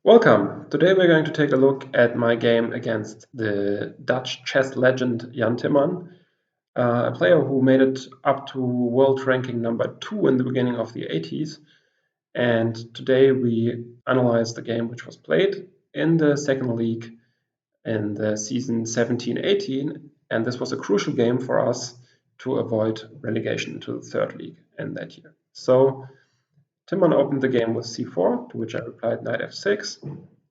Welcome! Today we're going to take a look at my game against the Dutch chess legend Jan Timman, a player who made it up to world ranking number 2 in the beginning of the 80s. And today we analyze the game which was played in the second league in the season 17-18. And this was a crucial game for us to avoid relegation to the third league in that year. So Timman opened the game with c4, to which I replied knight f6,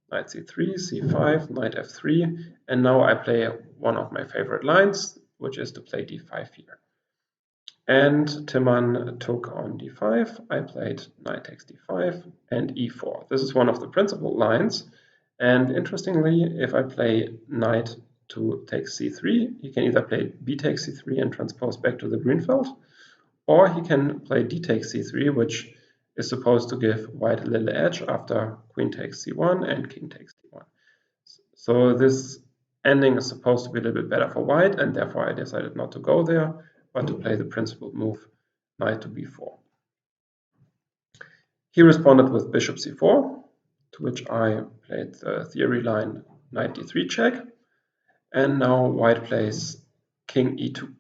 knight c3, c5, knight f3, and now I play one of my favorite lines, which is to play d5 here. And Timman took on d5, I played knight takes d5 and e4. This is one of the principal lines, and interestingly, if I play knight to take c3, he can either play b takes c3 and transpose back to the green felt, or he can play d takes c3, which is supposed to give white a little edge after queen takes c1 and king takes d1. So this ending is supposed to be a little bit better for white, and therefore I decided not to go there, but to play the principal move, knight to b4. He responded with bishop c4, to which I played the theory line knight d3 check, and now white plays king e2.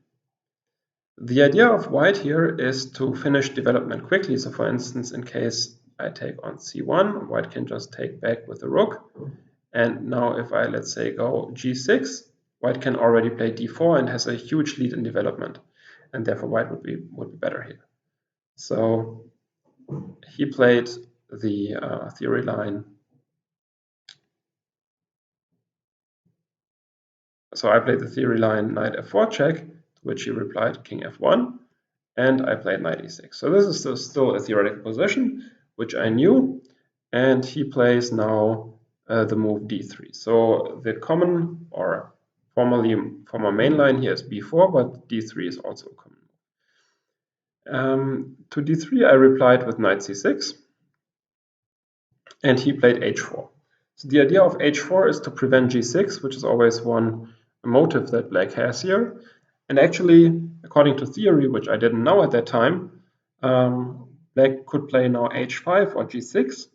The idea of white here is to finish development quickly. So for instance, in case I take on c1, white can just take back with the rook. And now if I, let's say, go g6, white can already play d4 and has a huge lead in development. And therefore white would be better here. So he played the theory line. So I played the theory line knight f4 check, to which he replied king f1. And I played knight e6. So this is still a theoretical position, which I knew, and he plays now the move d3. So the common, or former main line here is b4, but d3 is also a common move. To d3 I replied with knight c6, and he played h4. So the idea of h4 is to prevent g6, which is always one motive that black has here. And actually, according to theory, which I didn't know at that time, black could play now h5 or g6,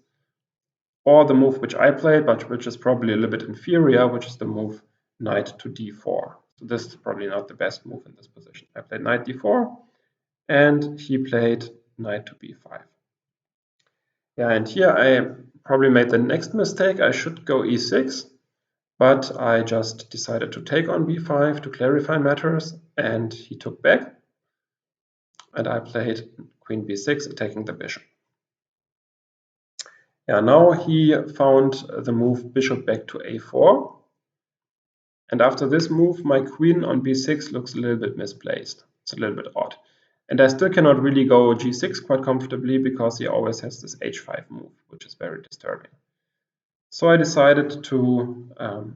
or the move which I played, but which is probably a little bit inferior, which is the move knight to d4. So this is probably not the best move in this position. I played knight d4, and he played knight to b5. Yeah, and here I probably made the next mistake. I should go e6. But I just decided to take on b5 to clarify matters, and he took back. And I played queen b6, attacking the bishop. Yeah, now he found the move bishop back to a4. And after this move, my queen on b6 looks a little bit misplaced. It's a little bit odd. And I still cannot really go g6 quite comfortably because he always has this h5 move, which is very disturbing. So I decided to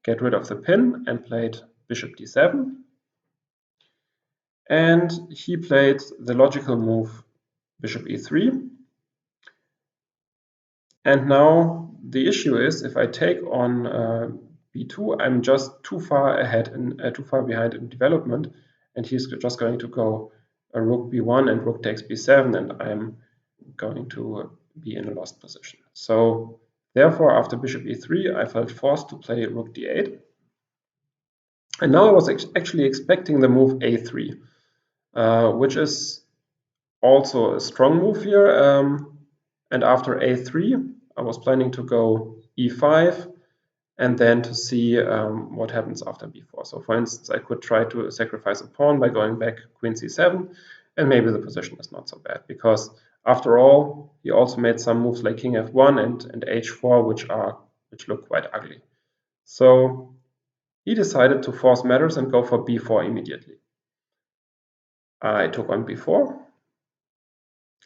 get rid of the pin and played bishop d7. And he played the logical move bishop e3. And now the issue is, if I take on b2, I'm just too far ahead and too far behind in development, and he's just going to go rook b1 and rook takes b7, and I'm going to be in a lost position. So therefore, after bishop e3, I felt forced to play rook d8. And now I was actually expecting the move a3, which is also a strong move here. And after a3, I was planning to go e5 and then to see what happens after b4. So for instance, I could try to sacrifice a pawn by going back queen c7, and maybe the position is not so bad, because after all, he also made some moves like king f1 and h4, which look quite ugly. So he decided to force matters and go for b4 immediately. I took on b4,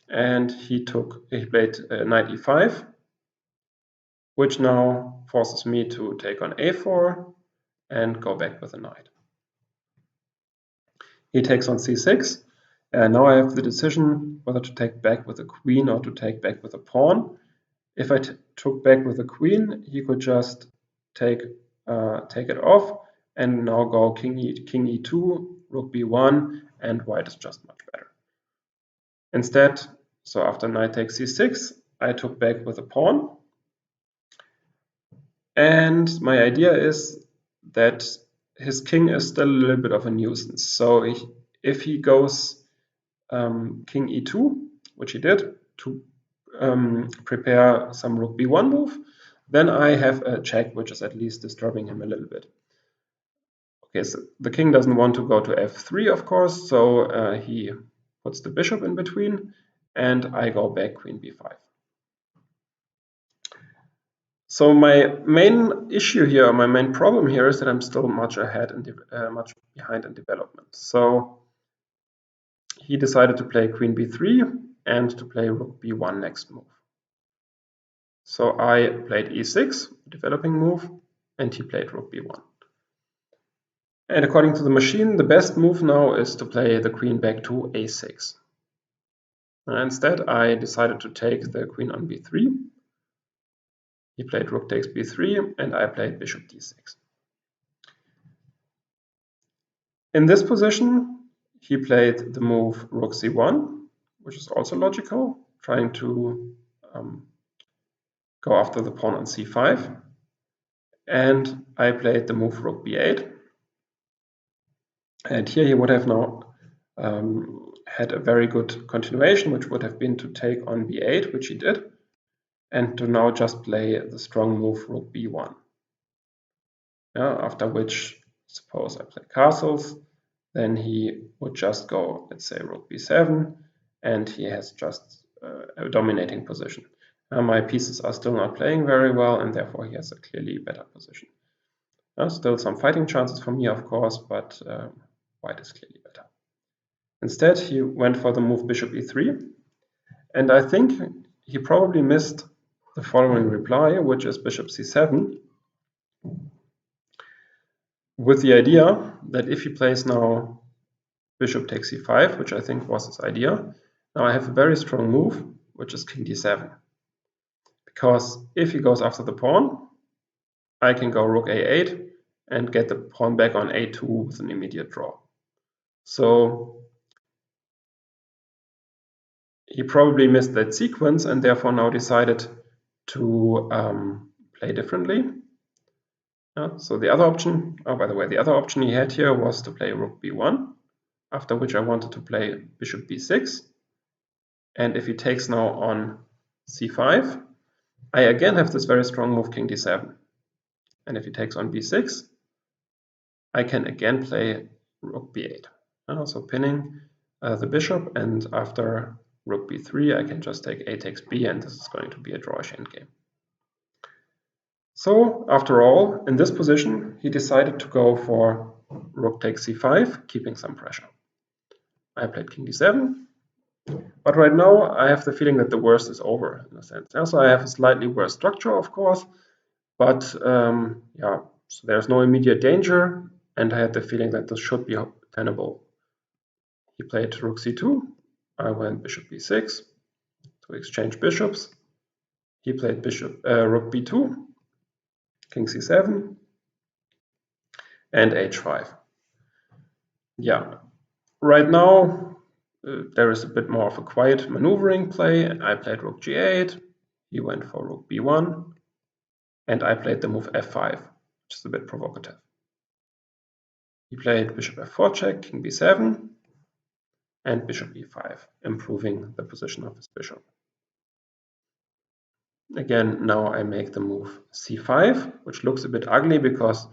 and he played knight e5, which now forces me to take on a4 and go back with a knight. He takes on c6, and now I have the decision whether to take back with a queen or to take back with a pawn. If I took back with a queen, he could just take it off and now go king e2, rook b1, and white is just much better. Instead, so after knight takes c6, I took back with a pawn, And my idea is that his king is still a little bit of a nuisance. So if he goes king e2, which he did, to prepare some rook b1 move, then I have a check, which is at least disturbing him a little bit. Okay, so the king doesn't want to go to f3, of course, so he puts the bishop in between, and I go back queen b5. So my main issue here, my main problem here is that I'm still much much behind in development. So he decided to play queen b3 and to play rook b1 next move. So I played e6, developing move, and he played rook b1. And according to the machine, the best move now is to play the queen back to a6. Instead, I decided to take the queen on b3. He played rook takes b3, and I played bishop d6. In this position, he played the move rook c1, which is also logical, trying to go after the pawn on c5. And I played the move rook b8. And here he would have now had a very good continuation, which would have been to take on b8, which he did, and to now just play the strong move rook b1. After which, suppose I play castles, then he would just go, let's say, rook b7, and he has just a dominating position. My pieces are still not playing very well, and therefore he has a clearly better position. Still some fighting chances for me, of course, but white is clearly better. Instead, he went for the move bishop e3, and I think he probably missed the following reply, which is bishop c7, with the idea that if he plays now bishop takes c5, which I think was his idea, now I have a very strong move, which is king d7. Because if he goes after the pawn, I can go rook a8 and get the pawn back on a2 with an immediate draw. So he probably missed that sequence and therefore now decided to play differently. So the other option, by the way, the other option he had here was to play rook b1, after which I wanted to play bishop b6. And if he takes now on c5, I again have this very strong move king d7. And if he takes on b6, I can again play rook b8. So pinning the bishop, and after rook b3, I can just take a takes b, and this is going to be a drawish endgame. So after all, in this position, he decided to go for rook takes c5, keeping some pressure. I played king d7, but right now I have the feeling that the worst is over, in a sense. So I have a slightly worse structure, of course, but so there's no immediate danger, and I had the feeling that this should be tenable. He played rook c2, I went bishop b6 to exchange bishops. He played rook b2, king c7, and h5. Right now there is a bit more of a quiet maneuvering play. I played rook g8, he went for rook b1, and I played the move f5, which is a bit provocative. He played bishop f4 check, king b7, and bishop e5, improving the position of his bishop. Again, now I make the move c5, which looks a bit ugly because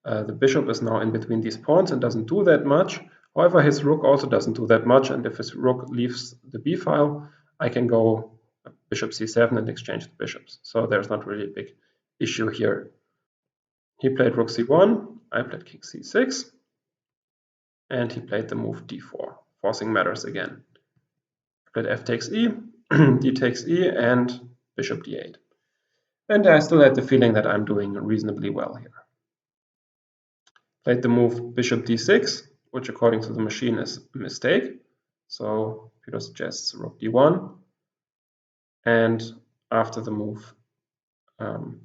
the bishop is now in between these pawns and doesn't do that much. However, his rook also doesn't do that much, and if his rook leaves the b file, I can go bishop c7 and exchange the bishops. So there's not really a big issue here. He played rook c1, I played king c6, and he played the move d4, forcing matters again. I played f takes e, d takes e, and bishop d8. And I still had the feeling that I'm doing reasonably well here. Played the move bishop d6, which according to the machine is a mistake. So Peter suggests rook d1. And after the move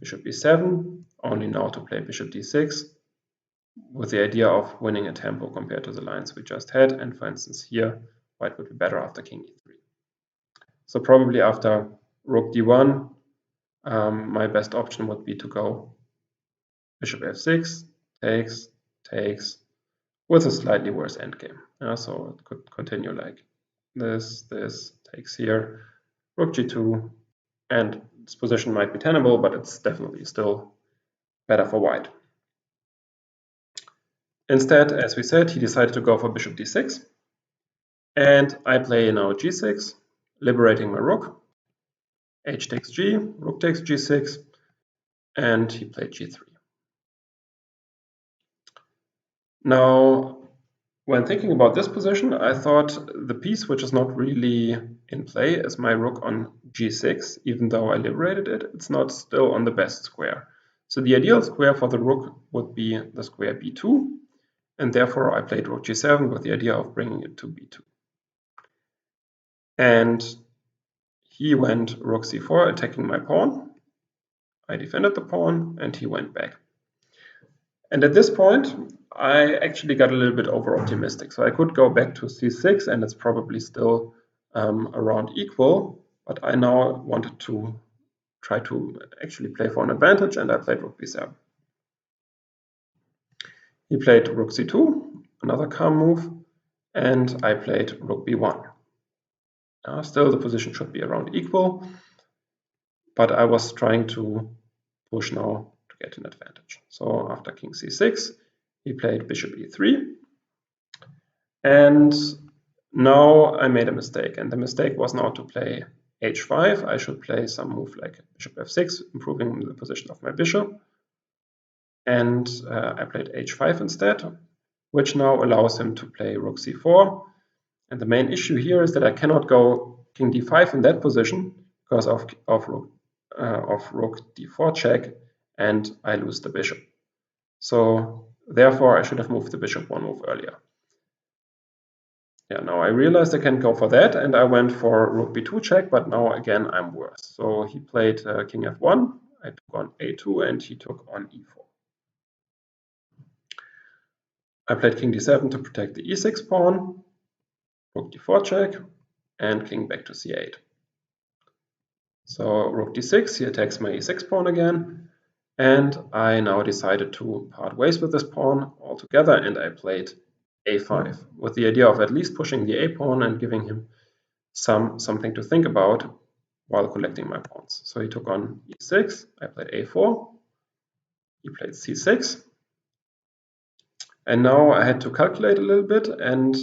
bishop e7, only now to play bishop d6, with the idea of winning a tempo compared to the lines we just had. And for instance here, white would be better after king e3. So probably after rook d1, my best option would be to go bishop f6, takes, with a slightly worse endgame. So it could continue like this takes here, rook g2, and this position might be tenable, but it's definitely still better for white. Instead, as we said, he decided to go for bishop d6, and I play now g6, liberating my rook. H takes g, rook takes g6, and he played g3. Now, when thinking about this position, I thought the piece which is not really in play is my rook on g6. Even though I liberated it, it's not still on the best square. So the ideal square for the rook would be the square b2, and therefore I played rook g7 with the idea of bringing it to b2. And he went rook c4, attacking my pawn. I defended the pawn, and he went back. And at this point, I actually got a little bit over optimistic. So I could go back to c6, and it's probably still around equal. But I now wanted to try to actually play for an advantage, and I played rook b7. He played rook c2, another calm move, and I played rook b1. Still, the position should be around equal, but I was trying to push now to get an advantage. So after king c6, he played bishop e3, and now I made a mistake, and the mistake was now to play h5. I should play some move like bishop f6, improving the position of my bishop, and I played h5 instead, which now allows him to play rook c4. And the main issue here is that I cannot go king d5 in that position because of rook d4 check, and I lose the bishop. So therefore I should have moved the bishop one move earlier. Yeah, now I realized I can go for that, and I went for rook b2 check, but now again I'm worse. So he played king f1, I took on a2, and he took on e4. I played king d7 to protect the e6 pawn, rook d4 check, and king back to c8. So rook d6, he attacks my e6 pawn again, and I now decided to part ways with this pawn altogether, and I played a5 with the idea of at least pushing the a pawn and giving him something to think about while collecting my pawns. So he took on e6, I played a4, he played c6, and now I had to calculate a little bit, and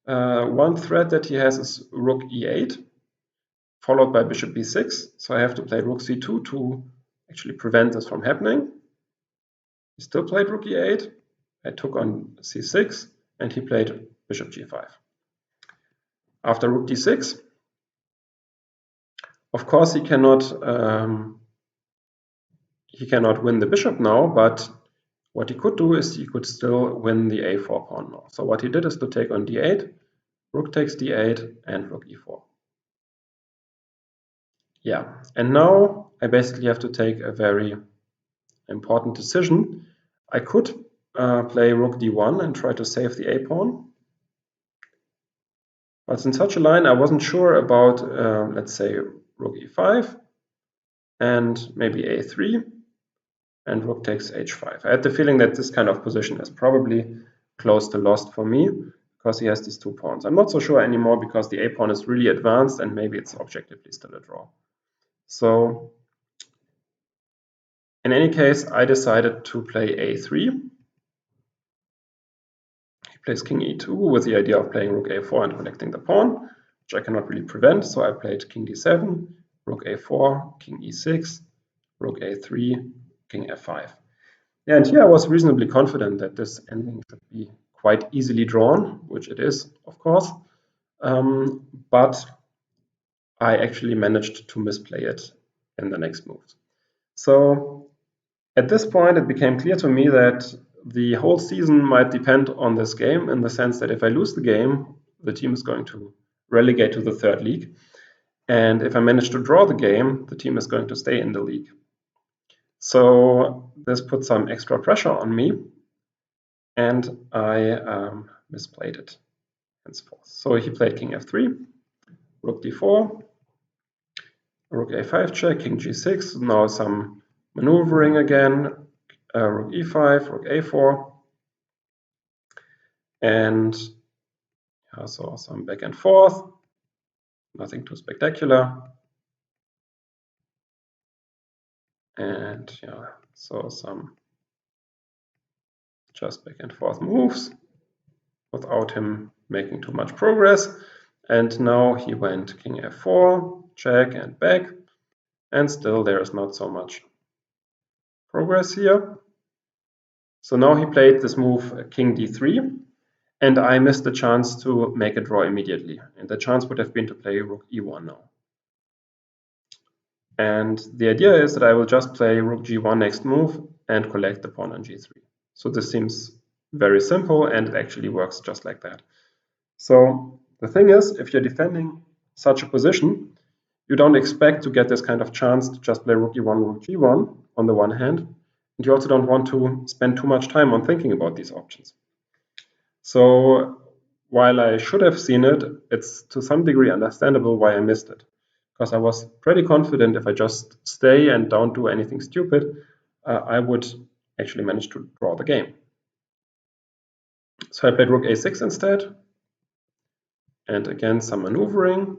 one threat that he has is rook e8, followed by bishop b6, so I have to play rook c2 to actually prevent this from happening. He still played rook e8, I took on c6, and he played bishop g5. After rook d6, of course he cannot win the bishop now, but what he could do is he could still win the a4 pawn now. So what he did is to take on d8, rook takes d8, and rook e4. Yeah, and now I basically have to take a very important decision. I could play rook d1 and try to save the a pawn. But in such a line, I wasn't sure about, let's say, rook e5 and maybe a3 and rook takes h5. I had the feeling that this kind of position is probably close to lost for me because he has these two pawns. I'm not so sure anymore because the a pawn is really advanced and maybe it's objectively still a draw. So in any case, I decided to play a3. He plays king e2 with the idea of playing rook a4 and collecting the pawn, which I cannot really prevent. So I played king d7, rook a4, king e6, rook a3, king f5. Yeah, and here I was reasonably confident that this ending should be quite easily drawn, which it is, of course. But I actually managed to misplay it in the next moves. So at this point, it became clear to me that the whole season might depend on this game, in the sense that if I lose the game, the team is going to relegate to the third league. And if I manage to draw the game, the team is going to stay in the league. So this put some extra pressure on me, and I misplayed it henceforth. So he played king f3, rook d4, rook a5 check, king g6, now some maneuvering again, rook e5, rook a4, and so some back and forth, nothing too spectacular. And so some just back and forth moves without him making too much progress. And now he went king f4, check and back, and still there is not so much progress here. So now he played this move king d3, and I missed the chance to make a draw immediately. And the chance would have been to play rook e1 now. And the idea is that I will just play rook g1 next move and collect the pawn on g3. So this seems very simple, and it actually works just like that. So the thing is, if you're defending such a position, you don't expect to get this kind of chance to just play rook e1, rook g1 on the one hand, and you also don't want to spend too much time on thinking about these options. So while I should have seen it, it's to some degree understandable why I missed it. Because I was pretty confident if I just stay and don't do anything stupid, I would actually manage to draw the game. So I played rook a6 instead, and again some maneuvering.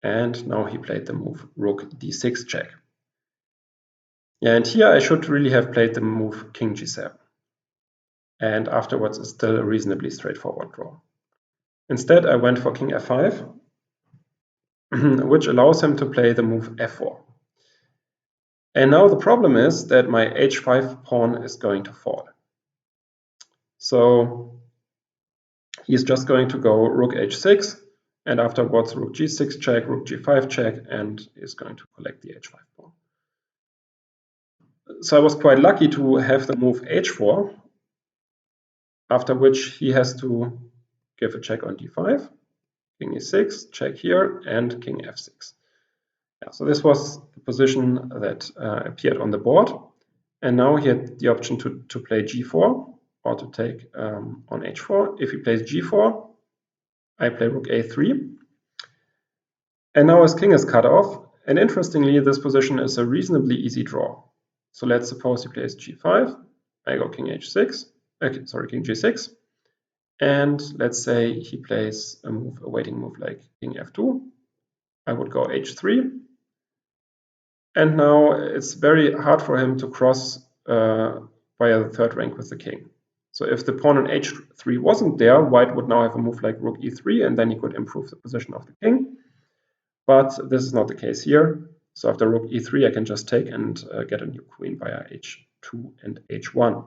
And now he played the move rook d6 check. Yeah, and here I should really have played the move king g7. And afterwards it's still a reasonably straightforward draw. Instead I went for king f5, which allows him to play the move f4. And now the problem is that my h5 pawn is going to fall. So he's just going to go rook h6, and afterwards rook g6 check, rook g5 check, and is going to collect the h5 pawn. So I was quite lucky to have the move h4, after which he has to give a check on d5, king e6, check here, and king f6. Yeah, so this was the position that appeared on the board. And now he had the option to play g4 or to take on h4. If he plays g4, I play rook a3. And now his king is cut off. And interestingly, this position is a reasonably easy draw. So let's suppose he plays g5. I go king h6. Okay, sorry, king g6. And let's say he plays a waiting move like king f2. I would go h3. And now it's very hard for him to cross via the third rank with the king. So if the pawn on h3 wasn't there, white would now have a move like rook e3, and then he could improve the position of the king. But this is not the case here. So after rook e3, I can just take and get a new queen via h2 and h1.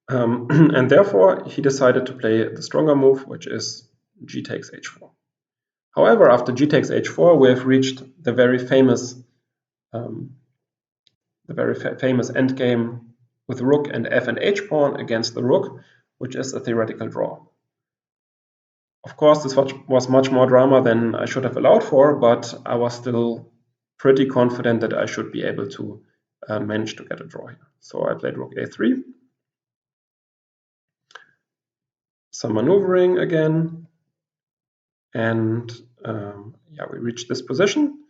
And therefore, he decided to play the stronger move, which is g takes h4. However, after g takes h4, we have reached the very famous endgame with rook and f and h pawn against the rook, which is a theoretical draw. Of course, this was much more drama than I should have allowed for, but I was still pretty confident that I should be able to manage to get a draw here. So I played rook a3. Some maneuvering again. And yeah, we reached this position.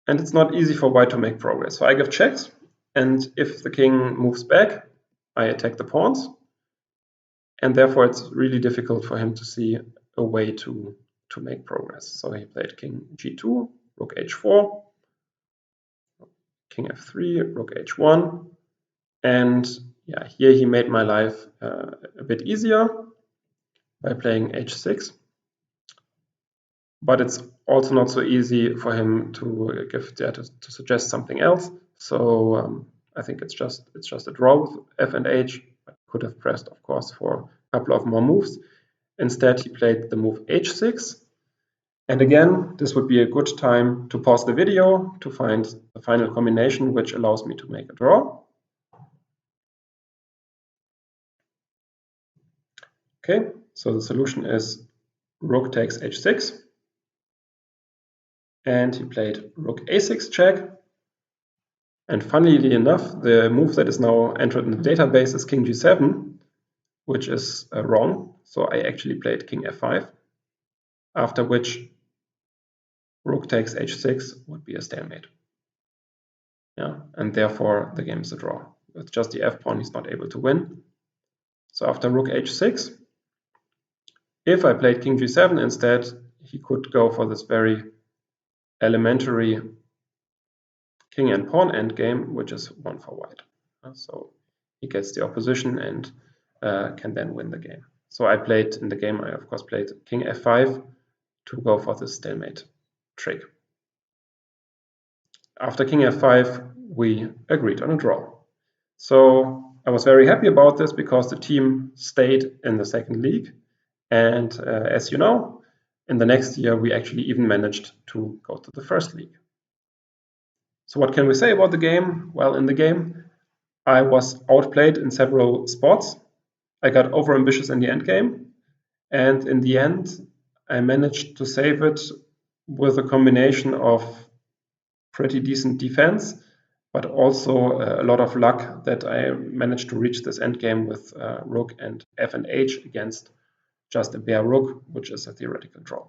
And it's not easy for white to make progress. So I give checks, and if the king moves back, I attack the pawns. And therefore, it's really difficult for him to see a way to make progress. So he played king g2, rook h4, king f3, rook h1. And yeah, here he made my life a bit easier by playing h6. But it's also not so easy for him to suggest something else. So I think it's just a draw with f and h. I could have pressed, of course, for a couple of more moves. Instead, he played the move h6. And again, this would be a good time to pause the video to find the final combination which allows me to make a draw. Okay, so the solution is rook takes h6. And he played rook a6 check. And funnily enough, the move that is now entered in the database is king g7, which is wrong. So I actually played king f5, after which rook takes h6 would be a stalemate. Yeah, and therefore the game is a draw. With just the f-pawn, he's not able to win. So after rook h6, if I played king g7 instead, he could go for this very elementary king and pawn endgame, which is one for white. So he gets the opposition and can then win the game. So I played in the game, I of course played king f5 to go for this stalemate trick. After king f5, we agreed on a draw. So I was very happy about this because the team stayed in the second league. And as you know, in the next year, we actually even managed to go to the first league. So what can we say about the game? Well, in the game, I was outplayed in several spots. I got overambitious in the endgame. And in the end, I managed to save it with a combination of pretty decent defense, but also a lot of luck that I managed to reach this endgame with rook and f and h against just a bare rook, which is a theoretical draw.